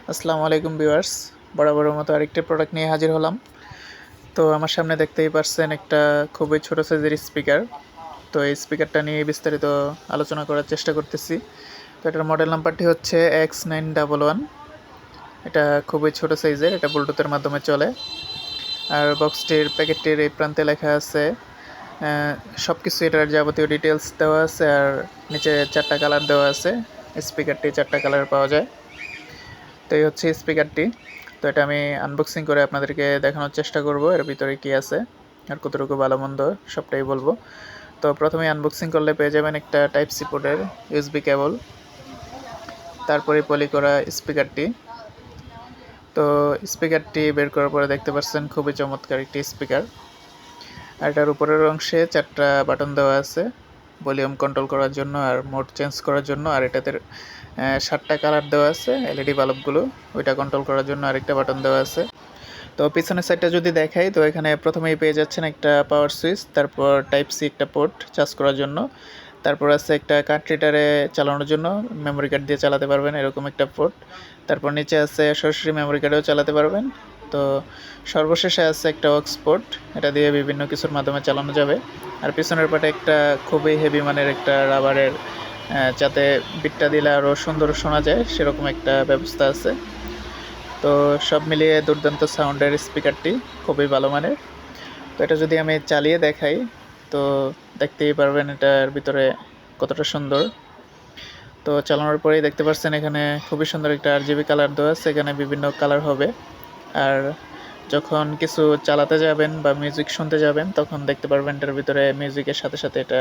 আসসালামু আলাইকুম ভিউয়ার্স, বরাবরের মতো আরেকটি প্রোডাক্ট নিয়ে হাজির হলাম। তো আমার সামনে দেখতেই পারছেন একটা খুবই ছোট সাইজের স্পিকার। তো এই স্পিকারটা নিয়ে বিস্তারিত আলোচনা করার চেষ্টা করতেছি। তো এটার মডেল নাম্বারটি হচ্ছে X911। এটা খুবই ছোট সাইজের, এটা ব্লুটুথের মাধ্যমে চলে। আর বক্সটির প্যাকেটটির এই প্রান্তে লেখা আছে সব কিছু, এটার যাবতীয় ডিটেলস দেওয়া আছে। আর নিচে 4টা কালার দেওয়া আছে। স্পিকারটি 4টা কালার পাওয়া যায়। তো এই হচ্ছে স্পিকারটি। তো এটা আমি আনবক্সিং করে আপনাদেরকে দেখানোর চেষ্টা করব এর ভিতরে কী আছে আর কতটুকু ভালো মন্দ সবটাই বলবো। তো প্রথমে আনবক্সিং করলে পেয়ে যাবেন একটা টাইপ সি পোর্টের ইউএসবি কেবল, তারপরে পলি করা স্পিকারটি। তো স্পিকারটি বের করার পরে দেখতে পাচ্ছেন খুবই চমৎকার একটি স্পিকার। আর এটার উপরের অংশে 4টা বাটন দেওয়া আছে ভলিউম কন্ট্রোল করার জন্য আর মোড চেঞ্জ করার জন্য। আর এটাতে 7টা কালার দেওয়া আছে এলইডি বাল্বগুলো, ওইটা কন্ট্রোল করার জন্য আরেকটা বাটন দেওয়া আছে। তো পিছনের সাইডটা যদি দেখাই, তো এখানে প্রথমেই পেয়ে যাচ্ছেন একটা পাওয়ার সুইচ, তারপর টাইপ সি একটা পোর্ট চার্জ করার জন্য, তারপর আছে একটা কার্ড রিডারে চালানোর জন্য, মেমোরি কার্ড দিয়ে চালাতে পারবেন এরকম একটা পোর্ট। তারপর নিচে আছে সরাসরি মেমোরি কার্ডেও চালাতে পারবেন। তো সর্বশেষে আছে একটা অক্স পোর্ট, এটা দিয়ে বিভিন্ন কিছুর মাধ্যমে চালানো যাবে। আর পিছনের পাটে একটা খুবই হেভি মানের একটা রাবারের, যাতে বিটটা দিলে আরও সুন্দর শোনা যায় সেরকম একটা ব্যবস্থা আছে। তো সব মিলিয়ে দুর্দান্ত সাউন্ডের স্পিকারটি, খুবই ভালো মানের। তো এটা যদি আমি চালিয়ে দেখাই, তো দেখতেই পারবেন এটার ভিতরে কতটা সুন্দর। তো চালানোর পরেই দেখতে পাচ্ছেন এখানে খুবই সুন্দর একটা RGB কালার দেওয়া আছে, এখানে বিভিন্ন কালার হবে। আর যখন কিছু চালাতে যাবেন বা মিউজিক শুনতে যাবেন, তখন দেখতে পারবেন এটার ভিতরে মিউজিকের সাথে সাথে এটা